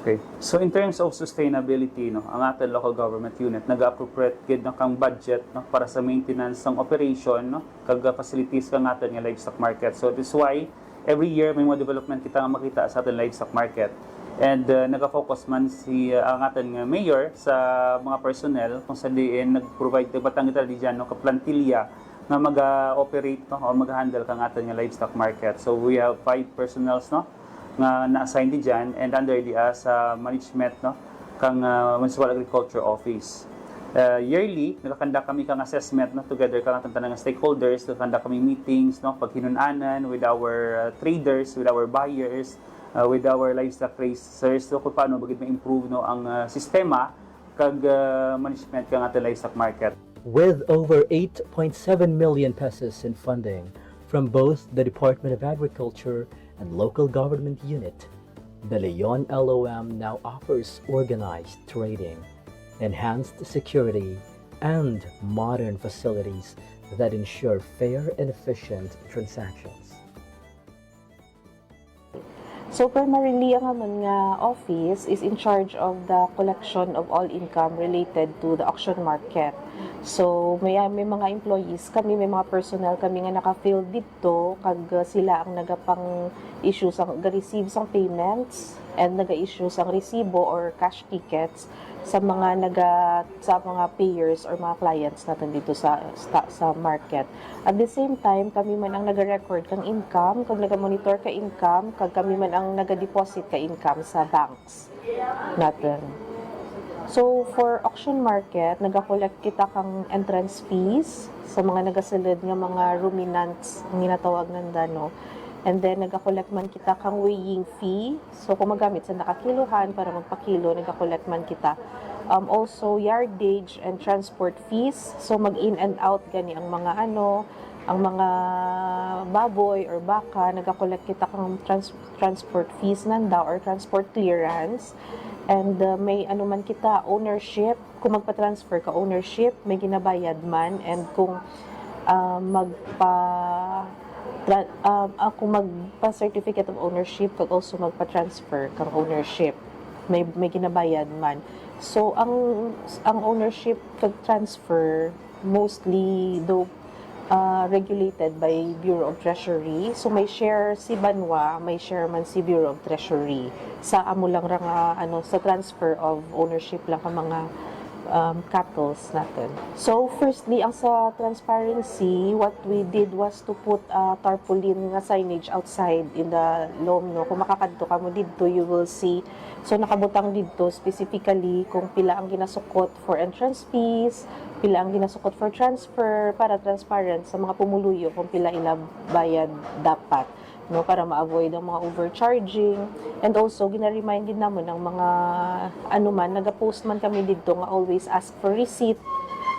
Okay. So in terms of sustainability, no, ang ating local government unit nag-appropriate gid na kang budget, no, para sa maintenance ng operation, no, kag facilities kang ating nga livestock market. So this is why every year may mga development kita nga makita sa ating livestock market. And nag-focus man ang ating mayor sa mga personnel kung saan diin nag-provide batang kita diyan, no, ka plantilla na mag-operate, no, o mag-handle kang ating livestock market. So we have 5 personnels, no, nga na-assign diyan, and under the sa management, no, kang Municipal Agriculture Office. Yearly nagakanda kami kang assessment, no, together kang atong tanang stakeholders, nagakanda kami meetings, no, paghinunanan with our traders, with our buyers, with our livestock raisers, so kung paano bagid ma-improve, no, ang sistema kag management kang ating livestock market. With over 8.7 million pesos in funding from both the Department of Agriculture and local government unit, the Leon LOM now offers organized trading, enhanced security, and modern facilities that ensure fair and efficient transactions. So primarily, ang amon nga office is in charge of the collection of all income related to the auction market. So may mga employees kami, may mga personnel kami nga naka-field dito, kag sila ang nagapang-issue sang ga-receive sang payments and naga-issue sang resibo or cash tickets sa mga payers or mga clients natin dito sa market. At the same time, kami man ang naga-record kang income, kag naga-monitor ka income, kag kami man ang naga-deposit ka income sa banks natin. So for auction market, naga-collect kita kang entrance fees sa mga nagasulod nga mga ruminants ang ginatawag nanda, no. And then, nag-collect man kita kang weighing fee. So, kung magamit sa nakakiluhan para magpakilo, nag-collect man kita Also yardage and transport fees. So mag in and out gani ang mga ang mga baboy or baka, nagakolekt kita kang transport fees nanda or transport clearance. And may man kita, ownership, kung magpa-transfer ka ownership, may ginabayad man. And kung kung magpa-certificate of ownership, kag also magpa-transfer kang ownership, may ginabayad man. So ang ownership kag transfer mostly though regulated by Bureau of Treasury. So may share si Banwa, may share man si Bureau of Treasury. Sa amo lang ra nga sa transfer of ownership lang ka mga cattles natin. So firstly, ang sa transparency, what we did was to put tarpaulin nga signage outside in the LOM, no. Kung makakadto ka mo dito, you will see. So nakabutang dito specifically kung pila ang ginasukot for entrance fees, pila ang ginasukot for transfer, para transparent sa mga pumuluyo kung pila ila bayad dapat, no, para ma-avoid ang mga overcharging. And also gina-remind din naman ng mga nagapost man kami dito nga always ask for receipt.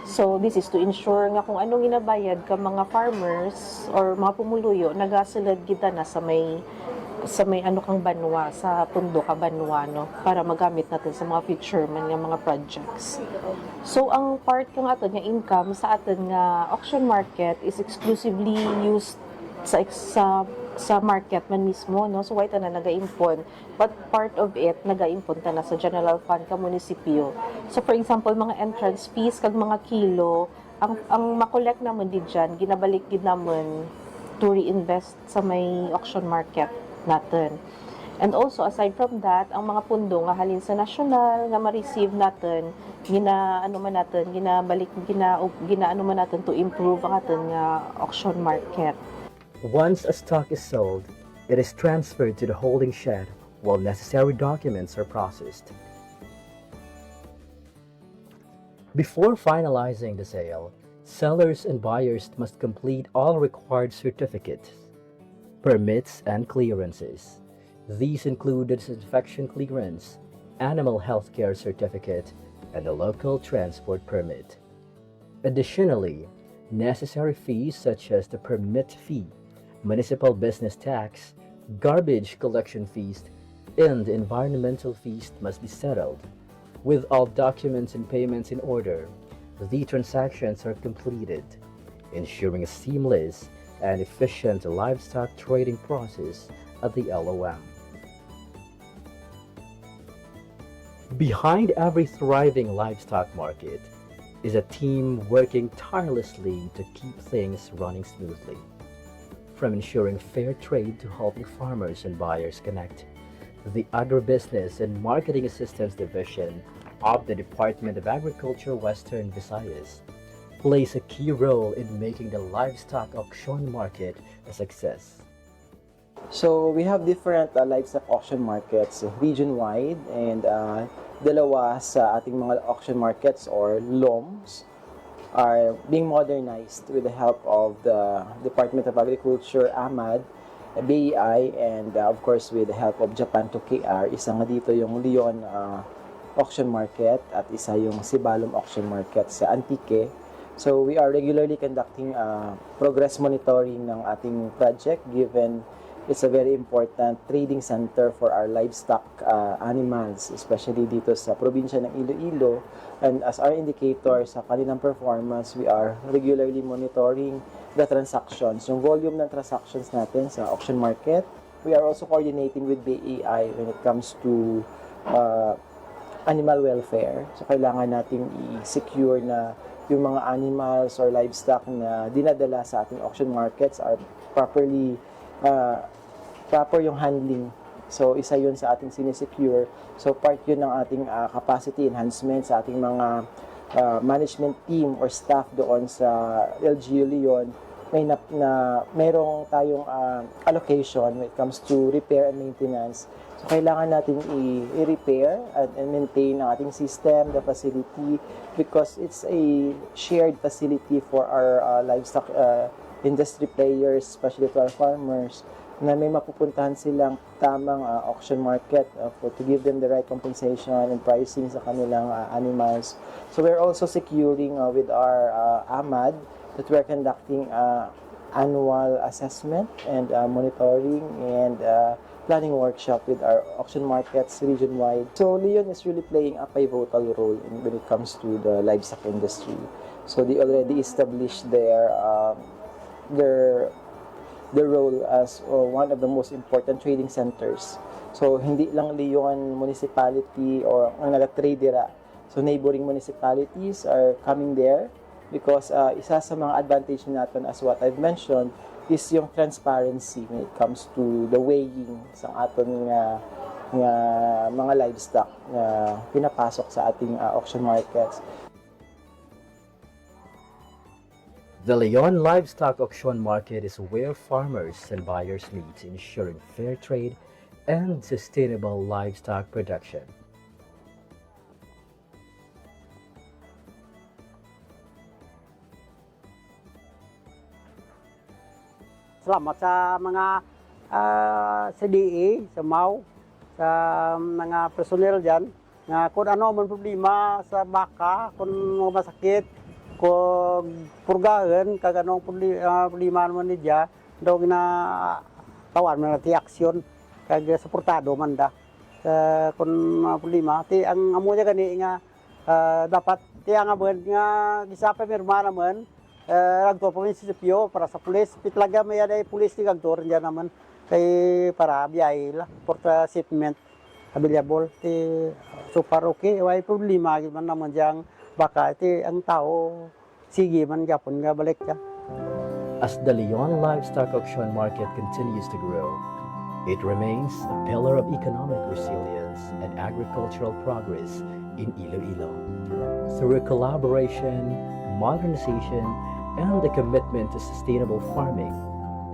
So this is to ensure nga kung anong ginabayad ka mga farmers or mga pumuluyo, nagasulad kita na sa may kang banwa, sa pundo ka banwa, no, para magamit natin sa mga future man nga mga projects. So ang part ng aton nga income sa aton nga auction market is exclusively used sa market man mismo, no. So why ta na nagaimpon, but part of it nagaimpon ta na sa general fund ka munisipyo. So for example, mga entrance fees kag mga kilo, ang makolek naman din dyan, ginabalik din naman to reinvest sa may auction market natin. And also aside from that, ang mga pundo nga halin sa national nga ma-receive natin, ginaano man natin to improve ang aton nga auction market. Once a stock is sold, it is transferred to the holding shed while necessary documents are processed. Before finalizing the sale, sellers and buyers must complete all required certificates, permits, and clearances. These include the disinfection clearance, animal health care certificate, and a local transport permit. Additionally, necessary fees such as the permit fee, municipal business tax, garbage collection fees, and environmental fees must be settled. With all documents and payments in order, the transactions are completed, ensuring a seamless and efficient livestock trading process at the LOM. Behind every thriving livestock market is a team working tirelessly to keep things running smoothly. From ensuring fair trade to helping farmers and buyers connect, the Agribusiness and Marketing Assistance Division of the Department of Agriculture Western Visayas plays a key role in making the livestock auction market a success. So we have different livestock auction markets region-wide, and dalawa sa ating mga auction markets or LOMs are being modernized with the help of the Department of Agriculture, AMAD, BEI, and of course with the help of Japan to KR. Isa nga dito yung Leon auction market at isa yung Sibalom auction market sa Antique. So we are regularly conducting progress monitoring ng ating project, given it's a very important trading center for our livestock animals, especially dito sa probinsya ng Iloilo. And as our indicator sa kanilang performance, we are regularly monitoring the transactions, yung volume ng transactions natin sa auction market. We are also coordinating with BEI when it comes to animal welfare. So kailangan nating i-secure na yung mga animals or livestock na dinadala sa ating auction markets are proper yung handling. So isa yun sa ating sinesecure. So part yun ng ating capacity enhancement sa ating mga management team or staff doon sa LGU Leon. Merong tayong allocation when it comes to repair and maintenance. So kailangan natin i-repair and maintain ang ating system, the facility, because it's a shared facility for our livestock industry players, especially to our farmers. na may mapupuntahan silang tamang auction market to give them the right compensation and pricing sa kanilang animals. So we're also securing with our AMAD that we're conducting annual assessment and monitoring and planning workshop with our auction markets region-wide. So Leon is really playing a pivotal role when it comes to the livestock industry. So they already established their role as one of the most important trading centers. So hindi lang Leon Municipality or ang nag-trade dira. So neighboring municipalities are coming there because isa sa mga advantage natin as what I've mentioned is yung transparency when it comes to the weighing sa aton nga mga livestock na pinapasok sa ating auction markets. The Leon Livestock Auction Market is where farmers and buyers meet, ensuring fair trade and sustainable livestock production. Salamat sa mga sa DA, sa MAU, sa mga personel dyan, na kung ano man problema sa baka, kung masakit, kung purgahan, kag anong problema naman niya, daw tawan man natin aksyon, kag suportado man da. Kung problema, ang amo niya gani nga, dapat tiya nga nga gisapay mirma naman, agto po munisipyo para sa pulis, pitlaga may aday pulis ni agtor diyan naman kay para biyay la for shipment available so far okay way problema man naman jang baka ang tao sige man gyapon nga balik ka. As the Leon Livestock Auction Market continues to grow, it remains a pillar of economic resilience and agricultural progress in Iloilo. Through a collaboration, modernization, and the commitment to sustainable farming,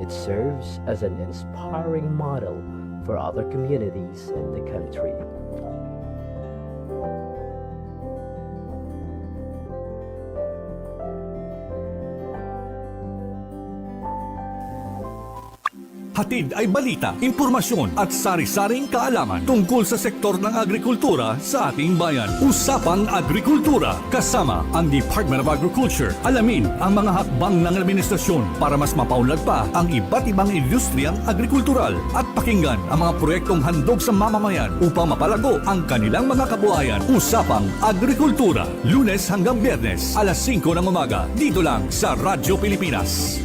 it serves as an inspiring model for other communities in the country. Hatid ay balita, impormasyon at sari-saring kaalaman tungkol sa sektor ng agrikultura sa ating bayan. Usapang Agrikultura kasama ang Department of Agriculture. Alamin ang mga hakbang ng administrasyon para mas mapaunlad pa ang iba't ibang industriyang agrikultural at pakinggan ang mga proyektong handog sa mamamayan upang mapalago ang kanilang mga kabuhayan. Usapang Agrikultura, Lunes hanggang Biyernes, alas 5 ng umaga, dito lang sa Radyo Pilipinas.